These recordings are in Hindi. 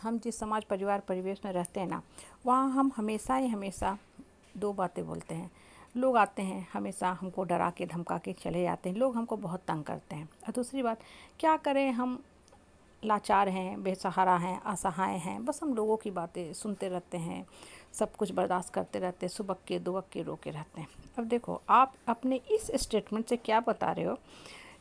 हम जिस समाज परिवार परिवेश में रहते हैं ना, वहाँ हम हमेशा ही हमेशा दो बातें बोलते हैं। लोग आते हैं हमेशा हमको डरा के धमका के चले जाते हैं, लोग हमको बहुत तंग करते हैं। और दूसरी बात, क्या करें, हम लाचार हैं, बेसहारा हैं, असहाय हैं, बस हम लोगों की बातें सुनते रहते हैं, सब कुछ बर्दाश्त करते रहते हैं, सुबह दुबक के रोके रहते हैं। अब देखो, आप अपने इस स्टेटमेंट से क्या बता रहे हो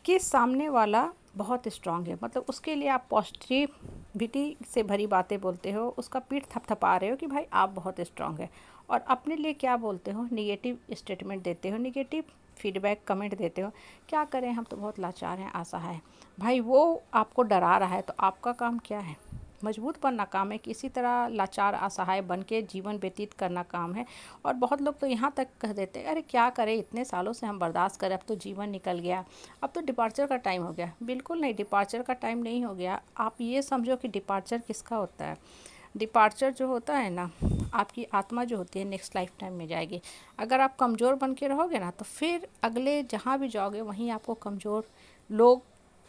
कि सामने वाला बहुत स्ट्रांग है, मतलब उसके लिए आप पॉजिटिविटी से भरी बातें बोलते हो, उसका पीठ थपथपा रहे हो कि भाई आप बहुत स्ट्रांग है। और अपने लिए क्या बोलते हो, निगेटिव स्टेटमेंट देते हो, निगेटिव फीडबैक कमेंट देते हो। क्या करें, हम तो बहुत लाचार हैं, असहाय हैं। भाई वो आपको डरा रहा है तो आपका काम क्या है, मजबूत बनना काम है कि इसी तरह लाचार असहाय बन के जीवन व्यतीत करना काम है। और बहुत लोग तो यहाँ तक कह देते हैं, अरे क्या करें, इतने सालों से हम बर्दाश्त करें, अब तो जीवन निकल गया, अब तो डिपार्चर का टाइम हो गया। बिल्कुल नहीं, डिपार्चर का टाइम नहीं हो गया। आप ये समझो कि डिपार्चर किसका होता है। डिपार्चर जो होता है ना, आपकी आत्मा जो होती है नेक्स्ट लाइफ टाइम में जाएगी। अगर आप कमज़ोर बन के रहोगे ना, तो फिर अगले जहाँ भी जाओगे वहीं आपको कमज़ोर लोग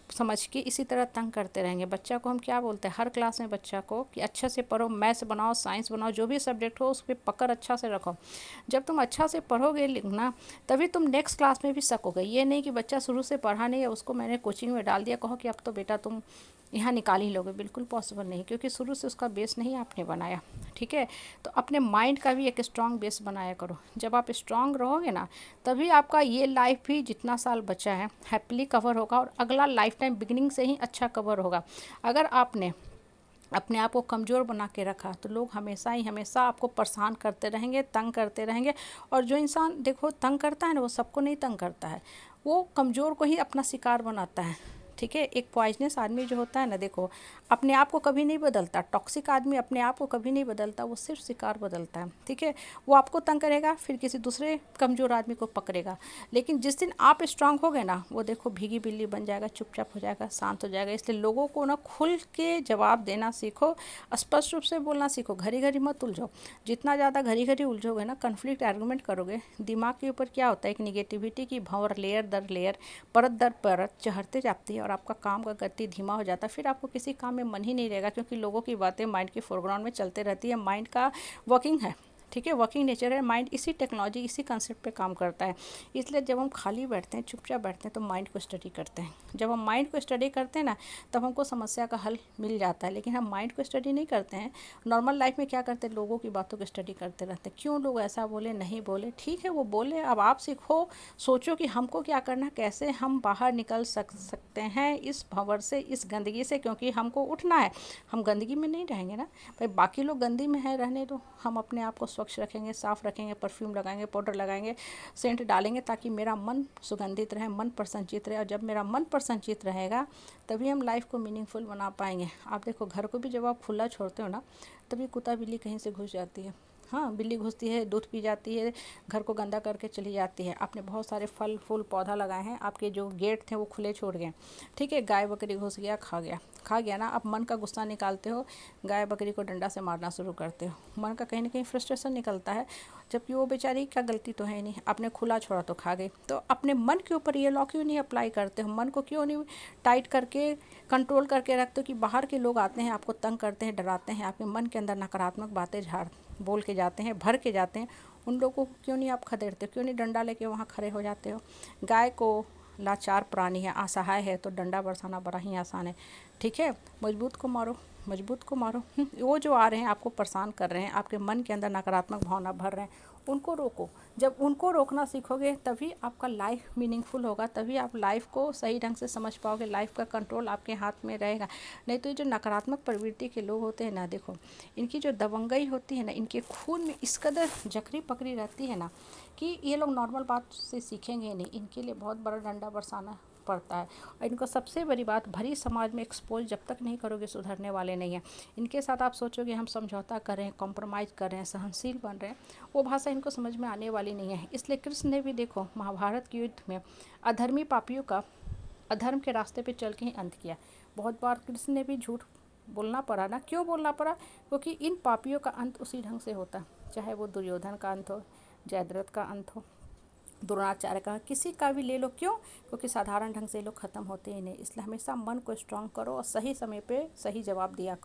समझ के इसी तरह तंग करते रहेंगे। बच्चा को हम क्या बोलते हैं हर क्लास में बच्चा को, कि अच्छे से पढ़ो, मैथ्स बनाओ, साइंस बनाओ, जो भी सब्जेक्ट हो उस पर पकड़ अच्छा से रखो। जब तुम अच्छा से पढ़ोगे लिखना, तभी तुम नेक्स्ट क्लास में भी सकोगे। ये नहीं कि बच्चा शुरू से पढ़ा नहीं है, उसको मैंने कोचिंग में डाल दिया, कहो कि अब तो बेटा तुम यहाँ निकाल ही लोगे। बिल्कुल पॉसिबल नहीं, क्योंकि शुरू से उसका बेस नहीं आपने बनाया। ठीक है, तो अपने माइंड का भी एक स्ट्रांग बेस बनाया करो। जब आप स्ट्रांग रहोगे ना, तभी आपका ये लाइफ भी जितना साल बचा है हैप्पीली कवर होगा, और अगला लाइफ टाइम बिगिनिंग से ही अच्छा कवर होगा। अगर आपने अपने आप को कमज़ोर बना के रखा तो लोग हमेशा ही हमेशा आपको परेशान करते रहेंगे, तंग करते रहेंगे। और जो इंसान देखो तंग करता है ना, वो सबको नहीं तंग करता है, वो कमज़ोर को ही अपना शिकार बनाता है। ठीक है, एक पॉइजनस आदमी जो होता है ना, देखो अपने आप को कभी नहीं बदलता। टॉक्सिक आदमी अपने आप को कभी नहीं बदलता, वो सिर्फ शिकार बदलता है। ठीक है, वो आपको तंग करेगा, फिर किसी दूसरे कमज़ोर आदमी को पकड़ेगा। लेकिन जिस दिन आप स्ट्रांग हो गए ना, वो देखो भीगी बिल्ली बन जाएगा, चुपचाप हो जाएगा, शांत हो जाएगा। इसलिए लोगों को ना खुल के जवाब देना सीखो, स्पष्ट रूप से बोलना सीखो, घड़ी घड़ी मत उलझो। जितना ज़्यादा घड़ी घड़ी उलझोगे ना, कन्फ्लिक्ट आर्गूमेंट करोगे, दिमाग के ऊपर क्या होता है, एक निगेटिविटी की भंवर लेयर दर लेयर, परत दर परत चढ़ते जाती है, और आपका काम का गति धीमा हो जाता है। फिर आपको किसी काम में मन ही नहीं रहेगा, क्योंकि लोगों की बातें माइंड के फोरग्राउंड में चलते रहती है। माइंड का वर्किंग है, ठीक है, वर्किंग नेचर है माइंड, इसी टेक्नोलॉजी इसी कंसेप्ट पे काम करता है। इसलिए जब हम खाली बैठते हैं, चुपचाप बैठते हैं, तो माइंड को स्टडी करते हैं। जब हम माइंड को स्टडी करते हैं ना, तब हमको समस्या का हल मिल जाता है। लेकिन हम माइंड को स्टडी नहीं करते हैं, नॉर्मल लाइफ में क्या करते हैं, लोगों की बातों को स्टडी करते रहते हैं। क्यों लोग ऐसा बोले, नहीं बोले, ठीक है वो बोले, अब आप सीखो, सोचो कि हमको क्या करना, कैसे हम बाहर निकल सकते हैं इस भंवर से, इस गंदगी से, क्योंकि हमको उठना है। हम गंदगी में नहीं रहेंगे ना भाई, बाकी लोग गंदगी में है, रहने दो। हम अपने आप को स्वच्छ रखेंगे, साफ़ रखेंगे, परफ्यूम लगाएंगे, पाउडर लगाएंगे, सेंट डालेंगे, ताकि मेरा मन सुगंधित रहे, मन प्रसन्नचित रहे। और जब मेरा मन प्रसन्नचित रहेगा, तभी हम लाइफ को मीनिंगफुल बना पाएंगे। आप देखो, घर को भी जब आप खुला छोड़ते हो ना, तभी कुत्ता बिल्ली कहीं से घुस जाती है। हाँ, बिल्ली घुसती है, दूध पी जाती है, घर को गंदा करके चली जाती है। आपने बहुत सारे फल फूल पौधा लगाए हैं, आपके जो गेट थे वो खुले छोड़ गए, ठीक है, गाय बकरी घुस गया, खा गया ना। आप मन का गुस्सा निकालते हो, गाय बकरी को डंडा से मारना शुरू करते हो। मन का कहीं ना कहीं फ्रस्ट्रेशन निकलता है, जबकि वो बेचारी क्या गलती तो है नहीं, आपने खुला छोड़ा तो खा गई। तो अपने मन के ऊपर ये लॉ क्यों नहीं अप्लाई करते हो, मन को क्यों नहीं टाइट करके कंट्रोल करके रखते हो, कि बाहर के लोग आते हैं, आपको तंग करते हैं, डराते हैं, आपके मन के अंदर नकारात्मक बातें झाड़ बोल के जाते हैं, भर के जाते हैं, उन लोगों को क्यों नहीं आप खदेड़ते हो, क्यों नहीं डंडा लेके वहाँ खड़े हो जाते हो। गाय को लाचार प्राणी है, असहाय है, तो डंडा बरसाना बड़ा ही आसान है। ठीक है, मजबूत को मारो, मजबूत को मारो। वो जो आ रहे हैं आपको परेशान कर रहे हैं, आपके मन के अंदर नकारात्मक भावना भर रहे हैं, उनको रोको। जब उनको रोकना सीखोगे, तभी आपका लाइफ मीनिंगफुल होगा, तभी आप लाइफ को सही ढंग से समझ पाओगे, लाइफ का कंट्रोल आपके हाथ में रहेगा। नहीं तो ये जो नकारात्मक प्रवृत्ति के लोग होते हैं ना, देखो इनकी जो दबंगई होती है ना, इनके खून में इस कदर जकड़ी पकड़ी रहती है ना, कि ये लोग नॉर्मल बात से सीखेंगे नहीं, इनके लिए बहुत बड़ा डंडा बरसाना पड़ता है। और इनको सबसे बड़ी बात, भरी समाज में एक्सपोज जब तक नहीं करोगे, सुधरने वाले नहीं हैं। इनके साथ आप सोचोगे हम समझौता कर रहे हैं, कॉम्प्रोमाइज़ कर रहे हैं, सहनशील बन रहे हैं, वो भाषा इनको समझ में आने वाली नहीं है। इसलिए कृष्ण ने भी देखो महाभारत के युद्ध में अधर्मी पापियों का अधर्म के रास्ते पे चल के ही अंत किया। बहुत बार कृष्ण ने भी झूठ बोलना पड़ा ना, क्यों बोलना पड़ा, क्योंकि इन पापियों का अंत उसी ढंग से होता, चाहे वो दुर्योधन का अंत हो, जयद्रथ का अंत हो, द्रोणाचार्य का, किसी का भी ले लो, क्यों, क्योंकि साधारण ढंग से लोग ख़त्म होते ही नहीं। इसलिए हमेशा मन को स्ट्रांग करो और सही समय पे सही जवाब दिया करो।